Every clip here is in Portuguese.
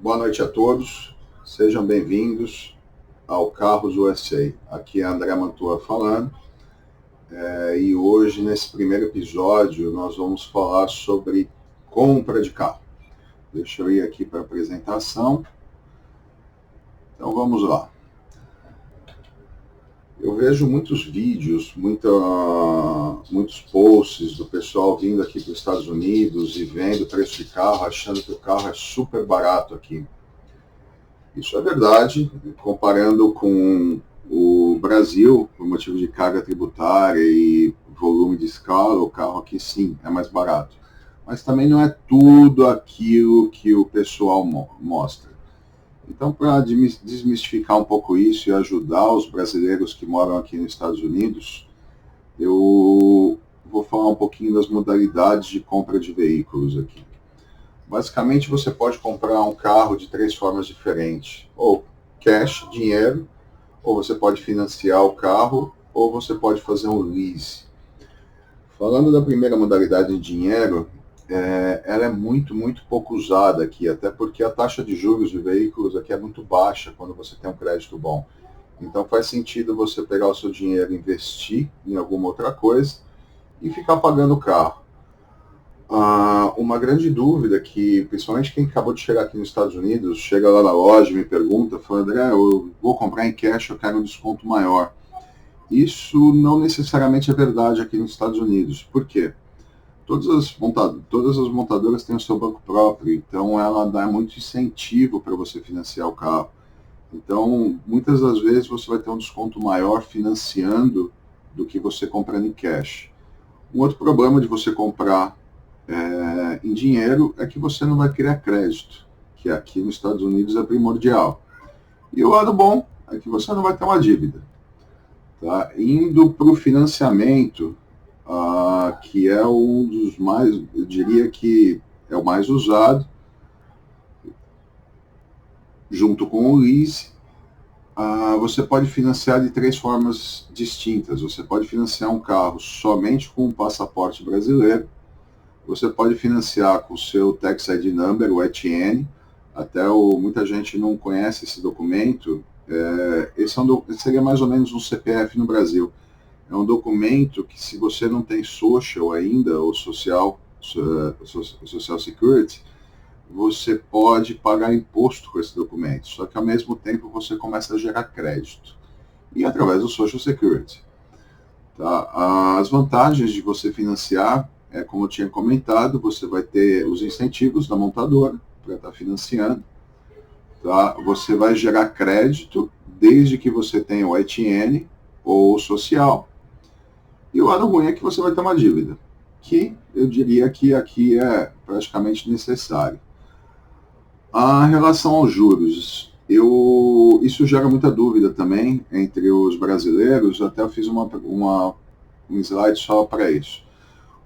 Boa noite a todos, sejam bem-vindos ao Carros USA. Aqui é André Mantua falando, e hoje, nesse primeiro episódio, nós vamos falar sobre compra de carro. Deixa eu ir aqui para a apresentação. Então vamos lá. Eu vejo muitos vídeos, muitos posts do pessoal vindo aqui para os Estados Unidos e vendo o preço de carro, achando que o carro é super barato aqui. Isso é verdade, comparando com o Brasil, por motivo de carga tributária e volume de escala, o carro aqui sim é mais barato. Mas também não é tudo aquilo que o pessoal mostra. Então, para desmistificar um pouco isso e ajudar os brasileiros que moram aqui nos Estados Unidos, eu vou falar um pouquinho das modalidades de compra de veículos aqui. Basicamente, você pode comprar um carro de 3 formas diferentes. Ou cash, dinheiro, ou você pode financiar o carro, ou você pode fazer um lease. Falando da primeira modalidade de dinheiro, ela é muito pouco usada aqui, até porque a taxa de juros de veículos aqui é muito baixa quando você tem um crédito bom. Então faz sentido você pegar o seu dinheiro e investir em alguma outra coisa e ficar pagando o carro. Uma grande dúvida que, principalmente quem acabou de chegar aqui nos Estados Unidos, chega lá na loja e me pergunta, fala, André, eu vou comprar em cash, eu quero um desconto maior. Isso não necessariamente é verdade aqui nos Estados Unidos. Por quê? Todas as montadoras têm o seu banco próprio, então ela dá muito incentivo para você financiar o carro. Então, muitas das vezes você vai ter um desconto maior financiando do que você comprando em cash. Um outro problema de você comprar em dinheiro é que você não vai criar crédito, que aqui nos Estados Unidos é primordial. E o lado bom é que você não vai ter uma dívida. Tá? Indo para o financiamento, que é um dos mais, eu diria que é o mais usado, junto com o lease, você pode financiar de 3 formas distintas. Você pode financiar um carro somente com o passaporte brasileiro, você pode financiar com o seu Tax ID Number, o ETN, muita gente não conhece esse documento, esse seria mais ou menos um CPF no Brasil. É um documento que, se você não tem social ainda, ou social security, você pode pagar imposto com esse documento, só que ao mesmo tempo você começa a gerar crédito, e através do social security. Tá? As vantagens de você financiar, como eu tinha comentado, você vai ter os incentivos da montadora para estar financiando. Tá? Você vai gerar crédito desde que você tenha o ETN ou o social. E o lado ruim é que você vai ter uma dívida, que eu diria que aqui é praticamente necessário. A relação aos juros, isso gera muita dúvida também entre os brasileiros, até eu fiz um slide só para isso.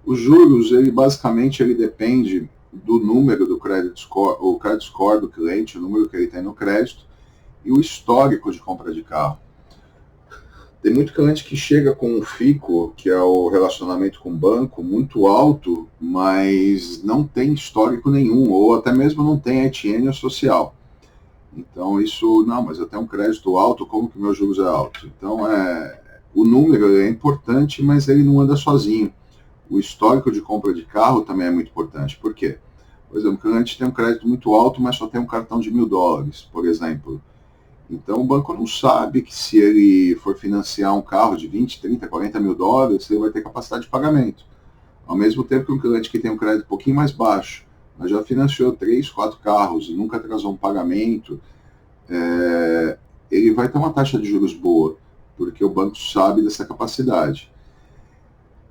Os juros, basicamente depende do número do credit score, o credit score do cliente, o número que ele tem no crédito, e o histórico de compra de carro. Tem muito cliente que chega com um FICO, que é o relacionamento com o banco, muito alto, mas não tem histórico nenhum, ou até mesmo não tem ETN ou social. Então mas eu tenho um crédito alto, como que meu juros é alto? Então o número é importante, mas ele não anda sozinho. O histórico de compra de carro também é muito importante. Por quê? Por exemplo, o cliente tem um crédito muito alto, mas só tem um cartão de $1.000, por exemplo. Então o banco não sabe que, se ele for financiar um carro de 20, 30, 40 mil dólares, ele vai ter capacidade de pagamento. Ao mesmo tempo que um cliente que tem um crédito um pouquinho mais baixo, mas já financiou 3, 4 carros e nunca atrasou um pagamento, ele vai ter uma taxa de juros boa, porque o banco sabe dessa capacidade.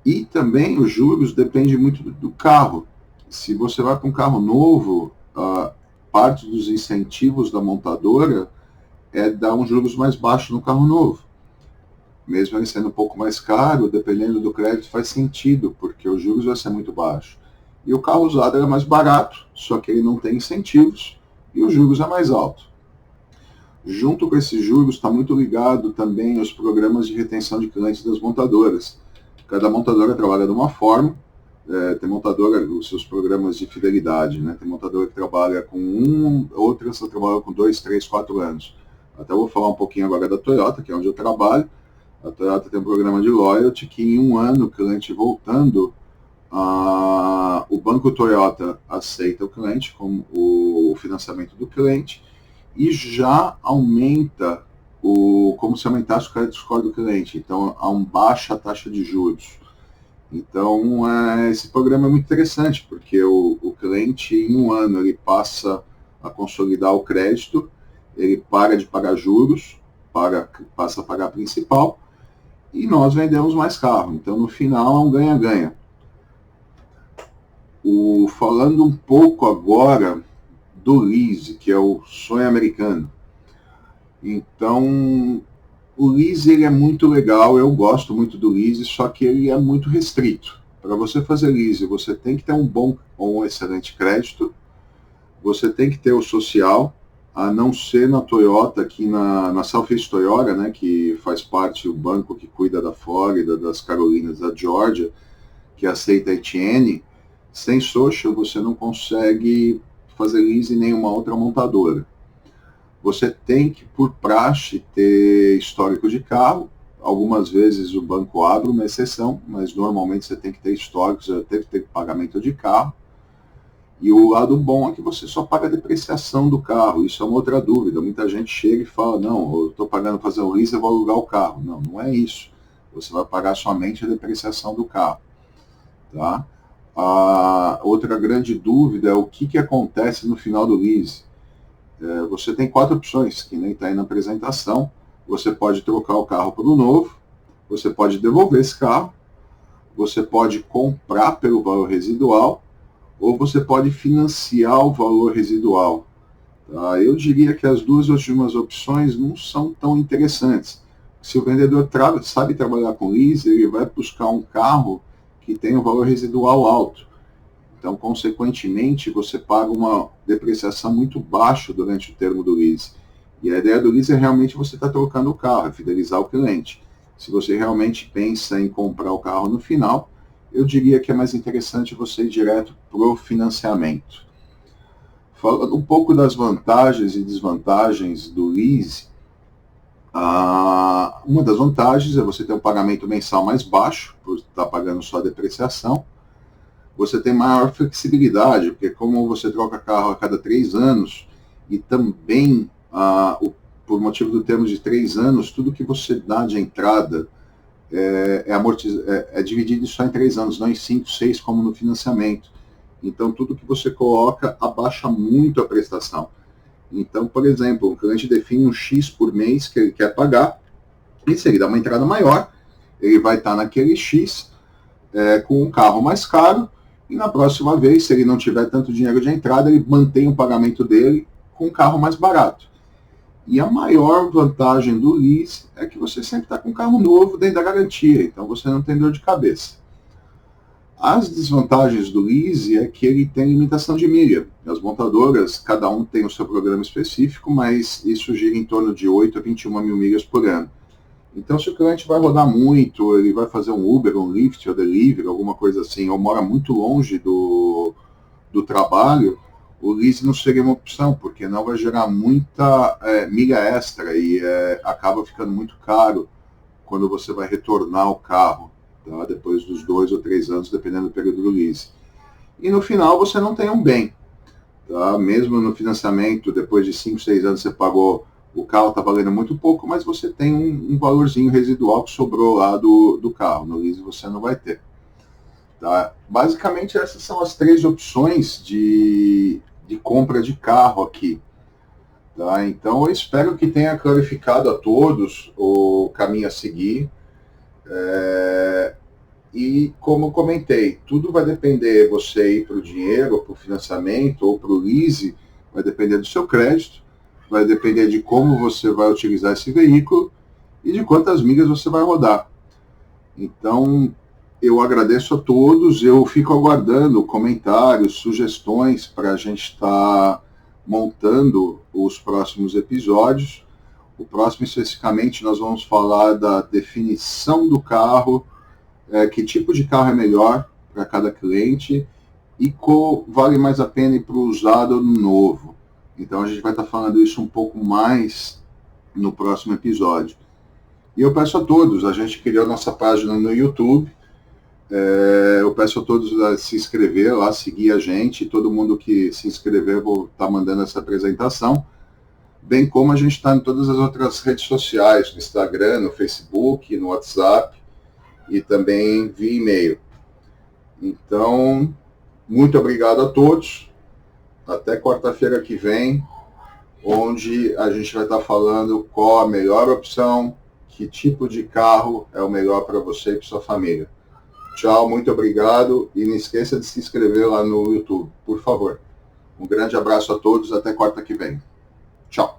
E também os juros dependem muito do carro. Se você vai para um carro novo, parte dos incentivos da montadora é dar um juros mais baixo no carro novo. Mesmo ele sendo um pouco mais caro, dependendo do crédito, faz sentido, porque os juros vai ser muito baixo. E o carro usado é mais barato, só que ele não tem incentivos e os juros é mais alto. Junto com esses juros está muito ligado também aos programas de retenção de clientes das montadoras. Cada montadora trabalha de uma forma, tem montadora, os seus programas de fidelidade, né? Tem montadora que trabalha com 1, outras que trabalham com 2, 3, 4 anos. Até vou falar um pouquinho agora da Toyota, que é onde eu trabalho. A Toyota tem um programa de loyalty que em 1 ano, o cliente voltando, o Banco Toyota aceita o cliente como o financiamento do cliente e já aumenta como se aumentasse o credit score do cliente. Então, há uma baixa taxa de juros. Então, esse programa é muito interessante, porque o cliente, em 1 ano, ele passa a consolidar o crédito, ele para de pagar juros, passa a pagar principal, e nós vendemos mais carro. Então, no final, é um ganha-ganha. Falando um pouco agora do lease, que é o sonho americano. Então, o lease ele é muito legal, eu gosto muito do lease, só que ele é muito restrito. Para você fazer lease, você tem que ter um bom ou um excelente crédito, você tem que ter o social, a não ser na Toyota, aqui na Southeast Toyota, né, que faz parte do banco que cuida da Flórida, das Carolinas, da Georgia, que aceita a ETN. Sem social, você não consegue fazer lease em nenhuma outra montadora. Você tem que, por praxe, ter histórico de carro. Algumas vezes o banco abre uma exceção, mas normalmente você tem que ter histórico, você tem que ter pagamento de carro. E o lado bom é que você só paga a depreciação do carro. Isso é uma outra dúvida. Muita gente chega e fala, não, eu estou pagando fazer um lease, eu vou alugar o carro. Não, não é isso. Você vai pagar somente a depreciação do carro. Tá? A outra grande dúvida é o que acontece no final do lease. Você tem 4 opções, que nem está aí na apresentação. Você pode trocar o carro por um novo, você pode devolver esse carro, você pode comprar pelo valor residual, ou você pode financiar o valor residual. Tá? Eu diria que as 2 últimas opções não são tão interessantes. Se o vendedor sabe trabalhar com lease, ele vai buscar um carro que tem um valor residual alto. Então, consequentemente, você paga uma depreciação muito baixa durante o termo do lease. E a ideia do lease é realmente você estar trocando o carro, é fidelizar o cliente. Se você realmente pensa em comprar o carro no final, eu diria que é mais interessante você ir direto para o financiamento. Falando um pouco das vantagens e desvantagens do lease, uma das vantagens é você ter um pagamento mensal mais baixo, por estar pagando só a depreciação. Você tem maior flexibilidade, porque como você troca carro a cada 3 anos, e também, por motivo do termo de 3 anos, tudo que você dá de entrada é dividido só em 3 anos, não em 5, 6, como no financiamento. Então, tudo que você coloca abaixa muito a prestação. Então, por exemplo, o cliente define um X por mês que ele quer pagar, e se ele dá uma entrada maior, ele vai estar naquele X com um carro mais caro, e na próxima vez, se ele não tiver tanto dinheiro de entrada, ele mantém o pagamento dele com um carro mais barato. E a maior vantagem do lease é que você sempre está com um carro novo dentro da garantia, então você não tem dor de cabeça. As desvantagens do lease é que ele tem limitação de milha. As montadoras, cada um tem o seu programa específico, mas isso gira em torno de 8 a 21 mil milhas por ano. Então, se o cliente vai rodar muito, ele vai fazer um Uber, um Lyft, ou Delivery, alguma coisa assim, ou mora muito longe do trabalho, o lease não seria uma opção, porque não vai gerar muita milha extra e acaba ficando muito caro quando você vai retornar o carro, tá? Depois dos 2 ou 3 anos, dependendo do período do lease. E no final você não tem um bem. Tá? Mesmo no financiamento, depois de 5, 6 anos você pagou, o carro está valendo muito pouco, mas você tem um valorzinho residual que sobrou lá do carro. No lease você não vai ter. Tá? Basicamente essas são as 3 opções de compra de carro aqui. Tá? Então eu espero que tenha clarificado a todos o caminho a seguir. E como eu comentei, tudo vai depender, você ir para o dinheiro, para o financiamento ou para o lease, vai depender do seu crédito, vai depender de como você vai utilizar esse veículo e de quantas milhas você vai rodar. Então, eu agradeço a todos, eu fico aguardando comentários, sugestões para a gente estar montando os próximos episódios. O próximo, especificamente, nós vamos falar da definição do carro, que tipo de carro é melhor para cada cliente e qual vale mais a pena ir para o usado ou no novo. Então a gente vai estar falando isso um pouco mais no próximo episódio. E eu peço a todos, a gente criou nossa página no YouTube, eu peço a todos a se inscrever lá, seguir a gente, todo mundo que se inscrever vou estar mandando essa apresentação, bem como a gente está em todas as outras redes sociais, no Instagram, no Facebook, no WhatsApp e também via e-mail. Então, muito obrigado a todos, até quarta-feira que vem, onde a gente vai estar falando qual a melhor opção, que tipo de carro é o melhor para você e para sua família. Tchau, muito obrigado e não esqueça de se inscrever lá no YouTube, por favor. Um grande abraço a todos, até quarta que vem. Tchau.